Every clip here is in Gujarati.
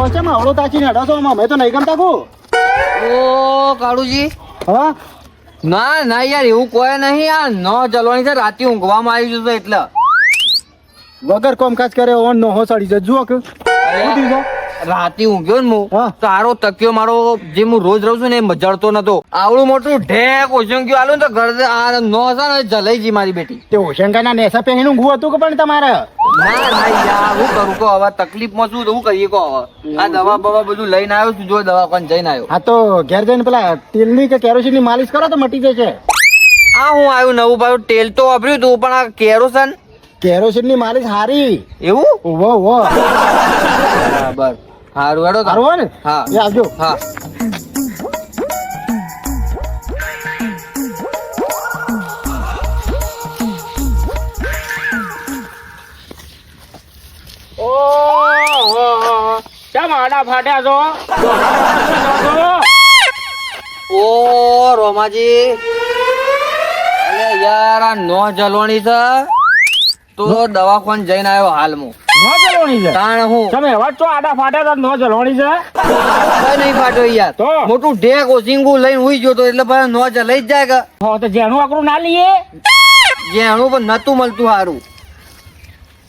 હોચે માં આવડો તાચીને હડો છો અમે તો નહીં ગમતા કો ઓ કાળુજી હા ના ના યાર એવું કોઈ નહીં આ ન ચલવાની છે રાતે ઊંઘવામાં આવી જતો એટલે વગર કોમકાજ કરે ઓન નો હોસાડી જજો કે શું દીધો રાતે ઊંઘ્યો ને હું હા. તારો તકિયો મારો જે હું રોજ રહું છું ને એ મજડતો નતો આવડું મોટું ઢેક ઓછંગ્યું આલું ને તો ઘર આ નો છે ને જલાઈ જી મારી બેટી તે હોશંકાના નેસા પહેરીને ઊંઘવું હતું કે પણ તમારે ના ના યાર હું કરું કહો હવે તકલીફમાં છું તો હું કરીએ કહો હવે આ દવા બવા બધું લઈને આવ્યો છું જો દવાખાને જઈને આવ્યો હા તો ઘેર જઈને પેલા તેલની કે કેરોસીનની માલિશ કરો તો મટી જશે આ હું આવ્યું નવું પાછું તેલ તો વાપર્યું તું પણ આ કેરોસન કેરોસીનની માલિશ હારી એવું ઓવો ઓવો બરાબર હારું હેડો હારું હોય ને હા એ આવજો હા ઓહો કેમ આડા ફાટ્યા છો ઓ રોમાજી અરે યાર આ નો જલવાની છે તો દવાખાને જઈને આવ્યો હાલમાં નો જલવાની છે તાણ હું તમે એવા છો આડા ફાટ્યા તો નો જલવાની છે કઈ નહીં ફાટ્યો યાર તો? મોટું ઢેક ઓસિંગું લઈને હુઈ ગયો તો એટલે ભાઈ નો જલાઈ જ જાય કે હો તો જેનું આકરું ના લઈએ જેણું પણ નતું મળતું સારું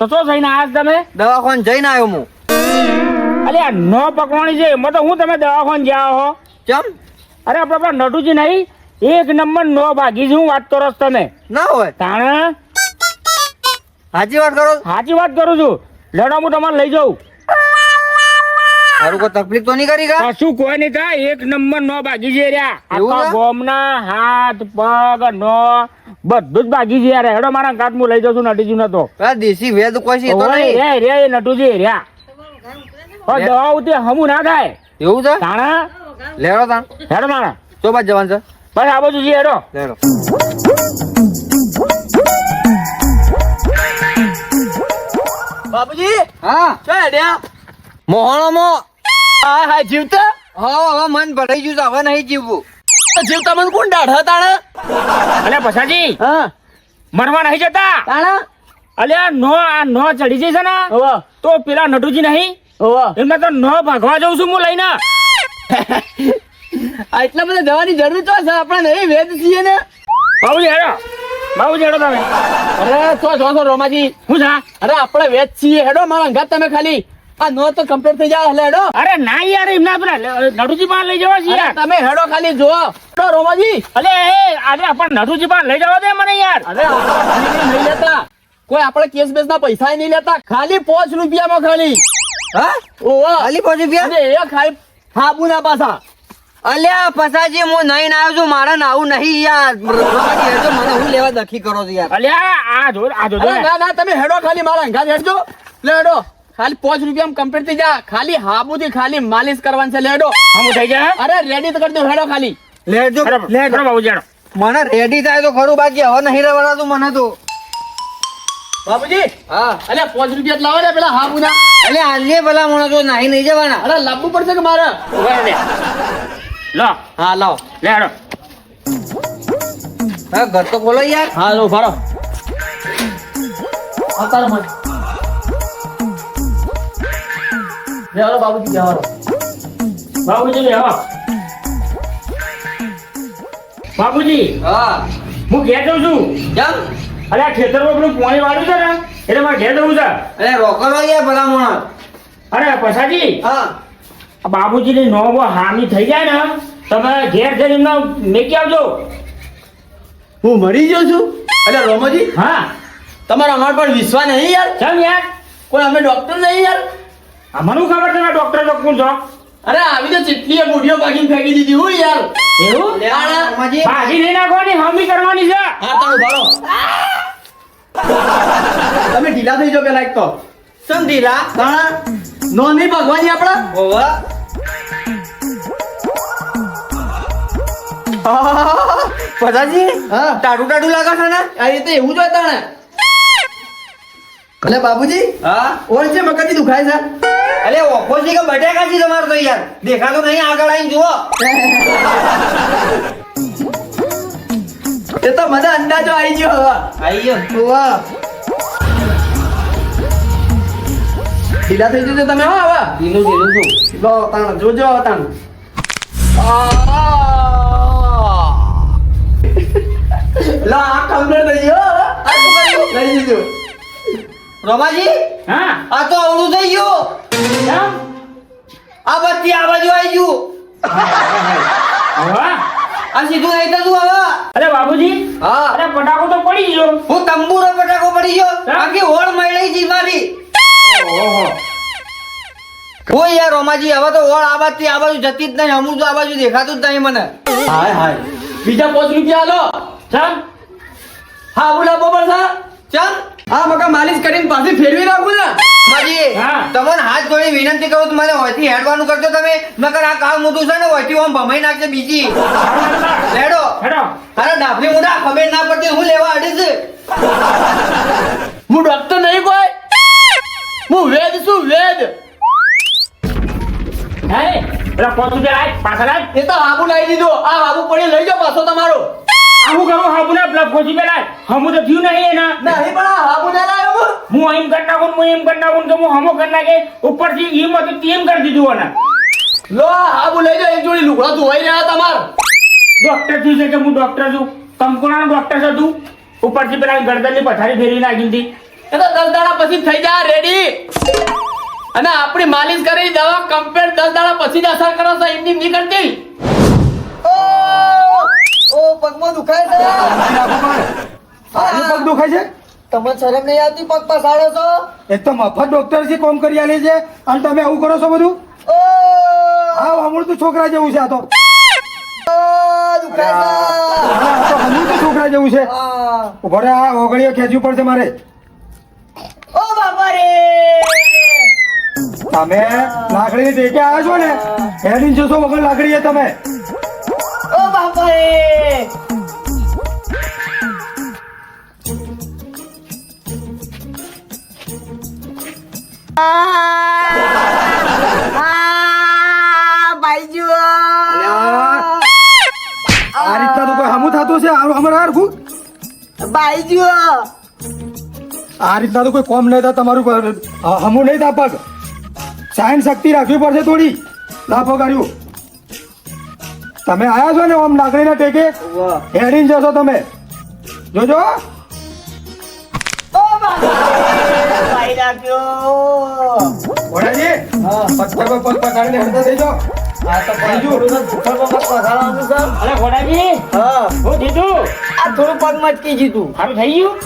તો શું થઈને આજ તમે દવાખાને જઈને આવ્યો હું અલે આ નો પકડવાની છે એમાં તો હું તમે દવાખાને ગયા હો ચમ અરે આપડે પેલા નટુજી નહીં એક નંબર નો ભાગી હું વાત કરો છો તમે ના હોય તાણે સાચી વાત કરો સાચી વાત કરું છું લડો હું તમારે લઈ જાઉં સારું કોઈ તકલીફ તો નહીં કરી કા કશું કોઈ નહીં થાય એક નંબર નો ભાગી છે રહ્યા એવું આખા છે? ગોમના હાથ પગ નો બધું જ ભાગી છે યાર હેડો મારા કાટ હું લઈ જાઉં છું નટીજી નો તો પેલા દેશી વેદ કોઈ છે એ તો ઓય, નહીં રે રે એ નટુજી રહ્યા દવા ઉતી હમું ના થાય એવું છે તાણા લેડો તાણ હેડો મારા તો બાદ જવાનું છે બસ આ બાજુ જી હેડો લેડો બાપુજી હા ક્યાં હેડ્યા મોહણોમાં હા હા જીવતા હા હવે મન ભરાઈ ગયું છે હવે નહીં જીવવું જીવતા મને કોણ દાઢ તાણે અલે પછાજી હા મરવા નહીં જતા તાણે અલ્યા નો આ નો ચડી જશે ને હોવા તો પેલા નટુજી નહીં હોવા એમને તો નો ભાગવા જઉં છું હું લઈને આ એટલા બધા દવાની જરૂર તો છે આપણે નહીં વેદ છીએ ને બાબુજી હેડો બાબુજી હેડો તમે અરે છો રોમાજી શું છે અરે આપણે વેદ છીએ હેડો મારા અંગાત તમે ખાલી આ નો તો કમ્પ્લીટ થઈ જાય એટલે હેડો અરે ના યાર એમના પેલા નટુજી પાસે લઈ જવા છે અરે યાર તમે હેડો ખાલી જો હેડો રોમાજી અલે એ આજે આપણે નટુજી પાસે લઈ જવા દે મને યાર અરે આપણે નહીં લેતા કોઈ આપણે કેસ બેસ ના પૈસા નહીં લેતા ખાલી 5 રૂપિયામાં ખાલી હા ઓવા ખાલી 5 રૂપિયા અને એ ખાલી હાબુ ના પાછા અલ્યા પસાજી હું નહીં આવ્યો છું મારે નાવું નહીં યાર રોમાજી હેડો મને હું લેવા દખી કરો છો યાર અલ્યા આ જો અરે ના ના તમે હેડો ખાલી મારા અંગાત હેડજો લે હેડો ખાલી 5 રૂપિયામાં કમ્પ્લીટ થઈ જા ખાલી હાબુથી ખાલી માલિશ કરવાની છે લે હેડો હમ થઈ જાય અરે રેડી તો કરી દો હેડો ખાલી લેજો હેડો બાબુજી હેડો મને રેડી થાય તો ખરું બાકી હવે નહીં રહેવાતું મને તો બાબુજી હા અલે 5 રૂપિયા જ લાવો ને પેલા હાબુ ના અલે આજે ભલા મને તો નહીં નહીં જવાના અરે લાવવું પડશે કે મારે ઉભા લે લો હા લાવો લે હેડો હા ઘર તો ખોલો યાર હા લો ભારો આવતારો મત લે હાલો બાબુજી જવાનો બાબુજી લે આવો બાબુજી હા હું ઘેર જઉં છું કેમ અરે આ ખેતરમાં પેલું પાણી વાળ્યું છે ને એટલે મારે ઘેર જવું છે અરે રોકડો યાર ભલા માણસ અરે પછાજી હા આ બાબુજીની નોબો હામી થઈ જાય ને તમે ઘેર જઈને એમને મેકી આવજો હું મરી ગયો છું અરે રોમોજી હા તમારો અમારા પર વિશ્વાસ નહીં યાર ચાલ યાર કોઈ અમે ડોક્ટર નહીં યાર આ મને ખબર છે ડોક્ટર તો કોણ છો અરે આવી તો ચીટલીએ બુઢીઓ ભાગીને ફેંકી દીધી હું યાર એવું રોમાજી ભાજી નહીં નાખવાની હામી કરવાની છે હા તારું ભારો તમે ઢીલા થઈ જાઓ પેલા એક તો સમજીલા તાણા નો નહીં ભગવાની આપડા ઓવા પદાજી હા ટાટુ ટાટુ લાગે છે ને આ રીતે એવું જ હોય તાણે અલે બાબુજી હા ઓર છે મગજથી દુખાય છે અરે ઓપોજી કે બટેકા છે તમારે તો યાર દેખાતો નહીં આગળ આવીને જુઓ એ તો મને અંદાજો આવી ગયો હવે આઈ ગયો વાહ ઢીલા થઈ જજો તમે હો હવે ઢીલું ઢીલું છું. લો તાણ જોજો તાણ લો આ કમ્પ્લીટ થઈ ગયો આ શું કર્યું લઈ લીધું રમાજી હા આ તો અવળું થઈ ગયું. કેમ? આ બત્તી આ બાજુ આવી ગયું. વાહ. આ સીધું નહીં થતું હવે. અરે બાબુજી હા અરે પટાકો તો પડી ગયો. હું તંબુરો પટાકો પડી ગયો. આખી હોળ મળી જી મારી. ઓહો ઓય યાર રોમાજી હવે તો હોળ આ બાજુ આ બાજુ જતી જ નહીં. અમુક તો આ બાજુ દેખાતું જ નહીં મને. હાય હાય બીજા 5 રૂપિયા આલો ચાલ હા બોલા બોબર સર ચમ આ મકા માલિશ કરીને પાછી ફેરવી નાખું ને માજી હા. તમને હાથ જોડી વિનંતી કરું છું મને હોયથી હેડવાનું કરજો તમે. નકર આ કામ મોટું છે ને હોયથી આમ ભમાઈ નાખશે બીજી. લેડો હેડો અરે ડાફલી મોટા ખબર ના પડતી હું લેવા અડીશ. હું ડોક્ટર નહીં કોઈ હું વેદ છું વેદ હે પેલા 5 રૂપિયા લાય પાછા લાય. એ તો હાબુ લાવી દીધો આ હાબુ પડી લઈ જાઓ પાછો તમારો આવું કરું હા બોલે પેલા 5 રૂપિયા લાય. હમું તો થયું નહીં એના. નહીં પણ આ હાબુ ના લાવ્યો હું એમ કરી નાખું હું એમ કરી નાખું કે હું હમો કરી નાખે ઉપરથી એમ હતું તેમ કરી દીધું એને. લો આ હાબુ લઈ જાઓ એક જોડી લુગડા ધોવાઈ રહ્યા તમાર ડોક્ટર થયું છે કે હું ડોક્ટર છું કંકુણાનો ડોક્ટર છું તું. ઉપરથી પેલા ગરદનની પથારી ફેરવી નાખી હતી. એ તો 10 દાડા પછી થઈ જાય રેડી અને આપણી માલિશ કરી દવા કમ્પ્લીટ 10 દાડા પછી જ અસર કરો છો એમની નહીં કરતી ઓ પગમાં દુખાય છે. પગ દુખાય છે તમને શરમ નહીં આવતી પગ પસાડો છો. એક તો મફત ડોક્ટર છે કોમ કરી આલે છે અને તમે આવું કરો છો બધું. ઓ હા હમણાં તો છોકરા જેવું છે આ તો. દુખાય હા, આ તો હમણાં તો છોકરા જેવું છે. છે. ઉભો રે, આ ઓગળીઓ ખેંચવી પડશે મારે. ઓ બાપા રે તમે લાકડીની ટેકે આવ્યા છો ને હેડીને જશો વગર લાકડીએ તમે. ઓ બાપા રે આ રીતના તો કોઈ હમું થતું છે અમારે હરખું. આ રીતના તો કોઈ કોમ નહીં થાય તમારું હમું નહીં થાય પગ. સાયન્સ શક્તિ રાખવી પડશે થોડી. લાભો કર્યું તમે આયા છો ને ઓમ લાકડીના ટેકે હેડીને જશો તમે જોજો. ઘોડાજી પગ પકડીને હેડતા થઈ જાઓ. અરે ઘોડાજી હું જીતું આ થોડું પગ મચકી જીતું. સારું થઈ ગયું.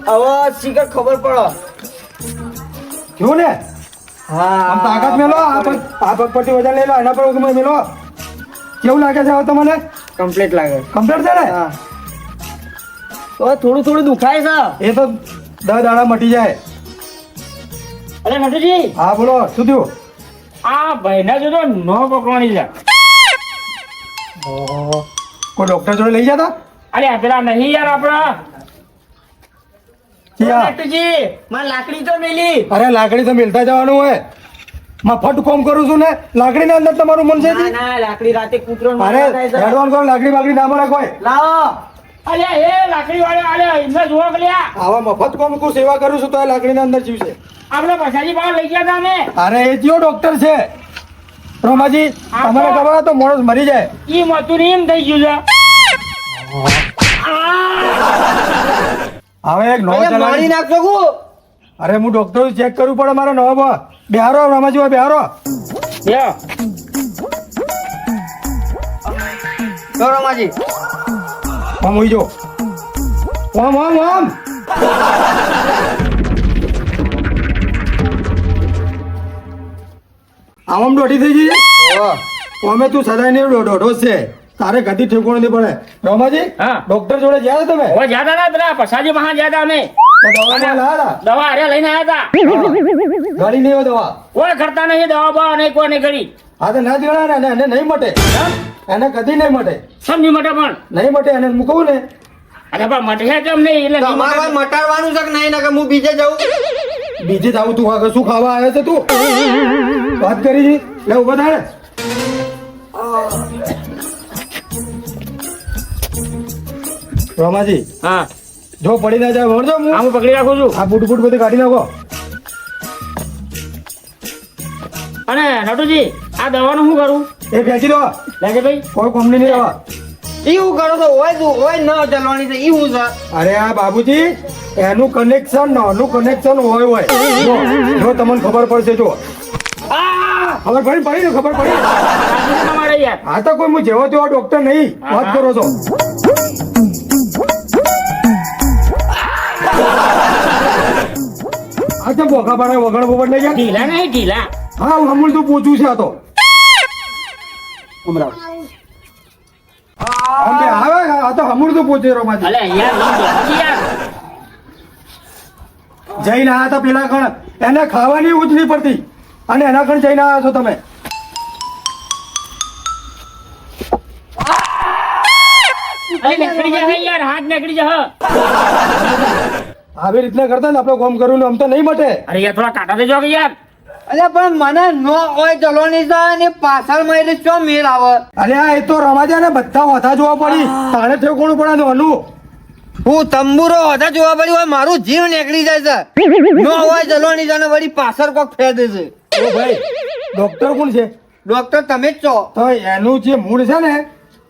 હવે શીખર ખબર પડો. થયું ને આમ તાકાત મેલો. આ પગ પરથી વજન લઈ લો એના પર ઉગમે મેલો. કેવું લાગે છે હવે તમને? કમ્પ્લીટ લાગે. કમ્પ્લીટ છે ને? તો થોડું થોડું દુખાય છે. એ તો 10 દાડા મટી જાય. અરે નટુજી હા બોલો શું થયું? આ ભાઈને જો તો નો પકડવાની છે. કોઈ ડોક્ટર જોડે લઈ જતા? અરે પેલા નહીં યાર આપણા ક્યાં? નટુજી મારે લાકડી તો મેલી અરે લાકડી તો મિલતા જવાનું હોય. મફત કોમ કરું છું ને લાકડીની અંદર તમારું મન છે. ના લાકડી રાતે કૂતરો અરે એડવાન્સ કરો લાકડી બાકડી ના મળે કોઈ. લાવો અરે એ લાકડી વાળો અરે એમને જોવા ગલ્યા આવા મફત કોમ કરું સેવા કરું છું તો આ લાકડીની અંદર જીવશે. આપણે પછાડી બહાર લઈ ગયા હતા અમે. અરે એ કયો ડોક્ટર છે રોમાજી? તમારે ખબર હોય તો માણસ મરી જાય. ઈ મતું ને એમ થઈ ગયું હવે એક નવો મારી ચલાવી. નાખશો કુ. અરે હું ડોક્ટર ચેક કરવું પડે મારે નવો બિહારો રમાજી હોય બિહારો. છે. તો રમાજી આમ હોઈ જો આમ આમ આમ. આમ દોઢી થઈ જઈએ. અમે તું સદાય ને દોઢો જ છે. તારે ગતિ ઠેકોણ નહીં પડે. રમાજી હા. ડોક્ટર જોડે ગયા તમે? હવે જ્યાદા ના પેલા પછાડી મહા જ્યાદા અમે તો દવા ના લાયા દવા અરે લઈને આવ્યા હતા. ગાડી નહીં હોય દવા. કોઈ કરતા નહીં દવા બવા નહીં કોઈ નહીં કરી. હા તો ના જ ગણાય ને એને નહીં મટે. એને કદી નહીં મટે. સમજી માટે પણ નહીં મટે એને મૂકવું ને. અરે પણ મટે કેમ નહીં એટલે નહીં તમારે મટે. મટાડવાનું છે કે નહીં? નકર હું બીજે જાઉં. બીજે જ આવું તું આગળ શું ખાવા આવ્યો છે તું? વાત કરી છી લે ઉભા થાય. રોમાજી હા જો પડી ના જાય વળજો હું હા હું પકડી રાખું છું. આ બૂટ બૂટ બધું કાઢી નાખો. નટુજી આ દવાનું શું કરું એ ફેંકી દો લાગે ભાઈ કોઈ કોમની નહીં રહેવા. ઈ હું કરો છો હોય ન ચલવાની છે ઈ હું છે અરે આ બાબુજી એનું કનેક્શન નાનું કનેક્શન હોય જો તમને ખબર પડશે જો ખબર પડી ને ખબર પડી તમારે યાર આ તો કોઈ હું જેવો તેવો ડોક્ટર નહીં વાત કરો છો આ તો બોખા પાડે વગણ બોગણ નહીં ગયા ઢીલા નહીં ઢીલા હા અમૂલ તો પૂછું છે આ તો હમણાં આવે આ તો અમૂલ તો પૂછે રોમાજી અલે યાર જઈને આયા હતા પેલા કણ એને ખાવાની ઉજળી પડતી અને એના કણ જઈને આવ્યા છો તમે અરે નીકળી જા યાર હાથ નીકળી જા આવી રીતના કરતા ને આપણે કોમ કર્યું ને આમ તો નહીં મટે અરે યાર થોડા કાટા દેજો કે યાર અરે પણ મને નો હોય ચલવાની છે ને પાછળ માં એટલે ચો મેળ આવે અરે આ એ તો રમાજા ને બધા હોતા જોવા પડી તાણે થયું કોણ પડે નાનું હું તંબુરો હતા જોવા પડી હોય મારું જીવ નીકળી જાય છે નો હોય ચલવાની છે ને વળી પાછળ કોક ફેર દે છે ઓ ભાઈ ડોક્ટર કોણ છે ડોક્ટર તમે જ છો તો એનું જે મૂળ છે ને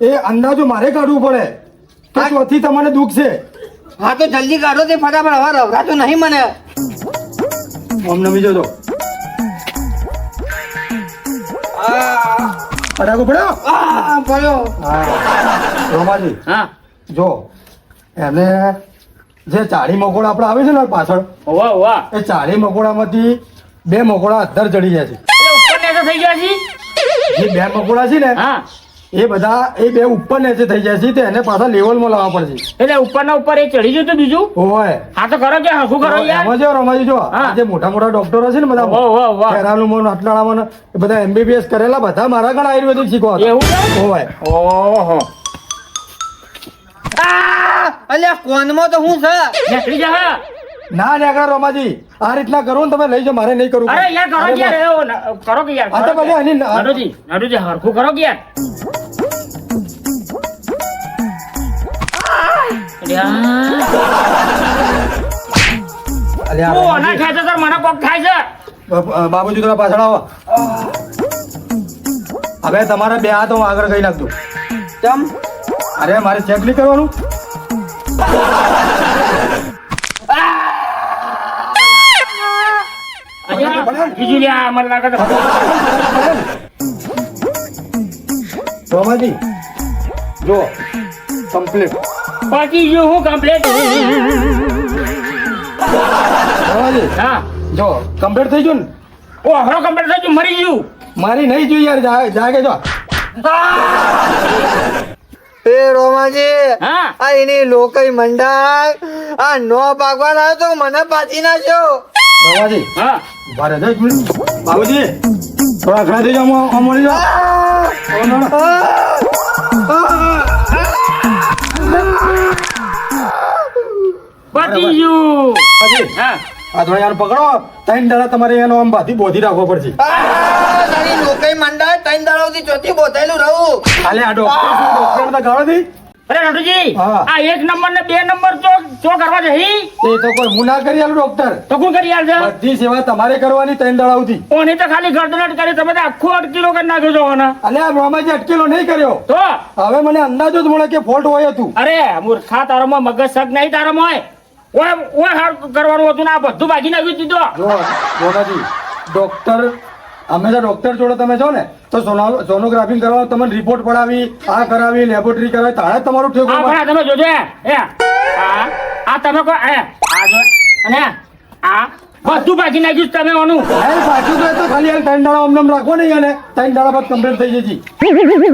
એ અંદાજો મારે કાઢવું પડે તો ચોથી તમને દુઃખ છે હા તો જલ્દી કાઢો તે ફટાફટ હવે રવરાતું નહીં મને ઓમ નમી જજો ફટાકો પડ્યો પડ્યો હા રોમાજી હા જો એને જે ચાળી મકોડા આપણે આવે છે ને પાછળ વાહ વાહ એ ચાળી મકોડામાંથી 2 મકોડા અધર ચડી જાય છે એટલે ઉપર ને થઈ ગયા છે જે 2 મકોડા છે ને હા એ બધા એ 2 ઉપર નીચે થઈ જાય છે તો એને પાછા લેવલમાં લાવવા પડશે એટલે ઉપરના ઉપર એ ચડી ગયું તો બીજું ઓય હા તો કરો કે હસું કરો યાર એમાં જો રમાજી જો હા. આ જે મોટા મોટા ડોક્ટરો છે ને બધા વાહ, વાહ, વાહ. ખેરાલુમાં ને અટલાળામાં ને એ બધા MBBS કરેલા બધા મારા ઘણા આયુર્વેદિક શીખવા હતા. એવું છે? ઓય ઓહો અલ્યા કોનમાં તો હું છે નીકળી જા હા. ના ને આગળ રમાજી આ રીતના કરો ને તમે લઈ જાઓ મારે નહીં કરવું અરે યાર કરો કે યાર એવું કરો કે યાર આ તો ભલે આની નડુજી હરખું કરો કે યાર અલ્યા ઓ ના રમાજી, ખાય છે સર મને કોક થાય છે બાબુજી થોડા પાછળ આવો હવે તમારા 2 હાથ હું આગળ ગઈ નાખજો ચમ અરે મારે ચેક નહીં કરવાનું બીજું લ્યા મને લાગે છે રોમાજી જો કમ્પ્લીટ બાકી જો હું કમ્પ્લીટ રોમાજી હા જો કમ્પ્લીટ થઈ ગયું ને ઓ હરો કમ્પ્લીટ થઈ ગયું મરી ગયું મારી નહીં જોઈ યાર જાગે જો એ રોમાજી હા આ એની લોકઈ મંડાય આ નો ભાગવા લાવ્યો તો મને પાછી નાખ્યો રોમાજી હા ઉભા રહેજો એક મિનિટ બાબુજી થોડા ઘણા થઈ જાઓ મળી જાઓ બાકી ગયું હા આ થોડા યાર પકડો 3 દાડા તમારે એનો આમ બાથી બોધી રાખવો પડશે તારી લોકઈ મંડાય ત્રણ દાડોથી ચોથી બોથેલું રહું ખાલી આ ડોક્ટર તો ગાળો દી અરે નટુજી હા. આ 1 નંબર ને 2 નંબર ચો કરવા જઈ એ તો કોઈ હું ના કરી આલું ડોક્ટર તો કોણ કરી આલશે બધી સેવા તમારે કરવાની 3 દાડા સુધી ઓની તો ખાલી ગરદનટ કરી તમે તો આખો 8 કિલો કરી નાખ્યો છો ઓને અલ્યા રોમાજી અટકેલો નહીં કર્યો તો હવે મને અંદાજો જ મળે કે ફોલ્ટ હોય હતું અરે મૂર્ખા તારામાં મગજ શક નહીં તારામાં ઓય ઓય હાર કરવાનું હતું ને આ બધું બાજી નાખ્યું દીધો જો રોમાજી ડોક્ટર અમે તો ડોક્ટર જોડે તમે છો ને તો સોનોગ્રાફી કરવા તમને રિપોર્ટ પડાવી આ કરાવી લેબોરેટરી કરાવી તારે જ તમારું ઠેકો આ પણ તમે જોજો આ તમે કો આ જો અને આ બધું બાજી નાખ્યું છે તમે ઓનું પાછું તો ખાલી 3 દાડા અમને રાખો ને યાર 3 દાડા બાદ કમ્પ્લીટ થઈ જશે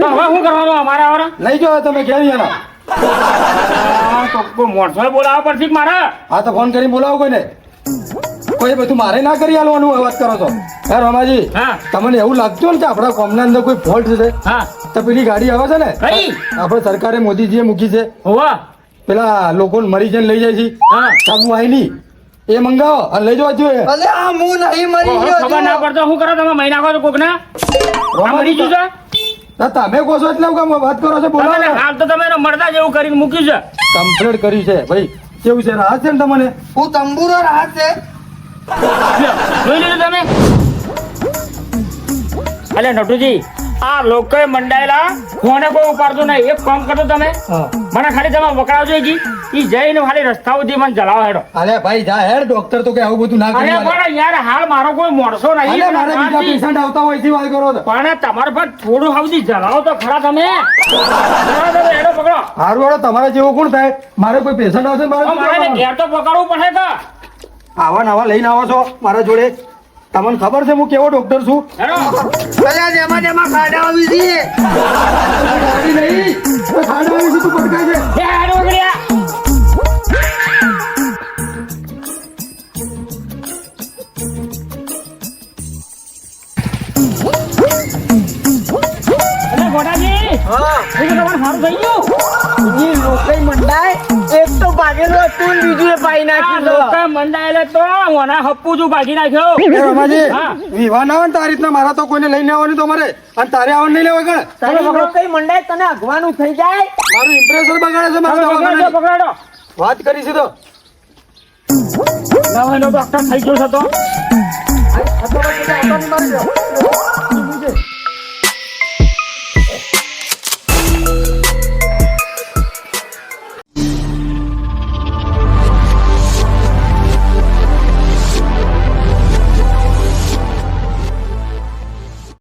તો હવે શું કરવાનું અમારા વાળા લઈ જાઓ તમે ઘેર યાર તો કોઈ મોણસો બોલાવવા પડશે કે મારે હા તો ફોન કરી બોલાવો કોઈને કોઈ બધું મારે ના કરી આલવાનું વાત કરો છો હે રોમાજી હા. તમને એવું લાગતું ને કે આપણા કોમના અંદર કોઈ ફોલ્ટ છે હા તો પેલી ગાડી આવે છે ને કઈ આપણે સરકારે મોદીજીએ મૂકી છે હોવા પેલા લોકો મરી જઈને લઈ જાય છે હા સાબુ આઈ ની એ મંગાવો અને લઈ જવા જોઈએ અલે આ હું નહીં મરી હવે ખબર ના ગયો પડતો શું કરો તમે મહિના કહો છો કોક ને મરી ગયું છે ના તમે કહો છો એટલે હું વાત કરો છો બોલો તમે હાલ તો તમે એને મરતા જેવું કરીને મૂક્યું છે કમ્પ્લીટ કર્યું છે ભાઈ કેવું છે રાહત છે ને તમને હું તંબુરો રાહત છે લ્યો, જોઈ લીધું તમે અલે નટુજી આ લોકોએ મંડાયેલા કોને કોઈ ઉપાડતું નહીં. એક કામ કરજો તમે હા. મને ખાલી તમે વકરાવજો ઈ જઈને ખાલી રસ્તા સુધી મને જલાવો હેડો. અલે ભાઈ જા હેડ, ડોક્ટર તો કે આવું બધું ના અરે કરી પણ યાર હાલ મારો કોઈ મોણસો નહીં. અલે મારે બીજા પેશન્ટ આવતા હોય એથી વાત કરો છો. પણ તમારે પર થોડું સુધી જલાવો તો ખરા તમે. જલાવો તમે હેડો પકડો. હારું હેડો, તમારે જેવું કોણ થાય? મારે કોઈ પેશન્ટ આવશે મારે શું મારે કરવાનું? ઘેર તો પકડવું પડે કે આવા નવા લઈને આવો છો મારા જોડે. તમને ખબર છે હું કેવો ડોક્ટર છું? હેડો. જેમાં ખાડા આવી છે ગાડી નહીં, તો ખાડા આવી છે, તું પટકાય છે. એ હેડો વગડ્યા. અરે ગોડાજી, હા એ તો તમારે સારું થઈ ગયું. ઈ લોકોય મંડાય એક તો ભાગેલો હતું ને બીજું એ પાઈ આ નાખ્યું લોકો મંડાયેલે તો મને હપ્પુ જ ભાગી નાખ્યો. એ રમાજી, હા. વિવાહ ના હોય ને તારી રીતના મારા તો કોઈને લઈને આવવાનું તો મારે, અને તારે આવવાનું નહીં લેવા ગણ. તને લોકોય મંડાય તને અગવાનું થઈ જાય મારું ઇમ્પ્રેશન બગાડે છે મારા પકડો, દવાખાનાની. પકડો. વાત કરી છે તો નવો એનો ડોક્ટર થઈ ગયો છે તો. આ તો ભાઈ આવતા નહીં મારે.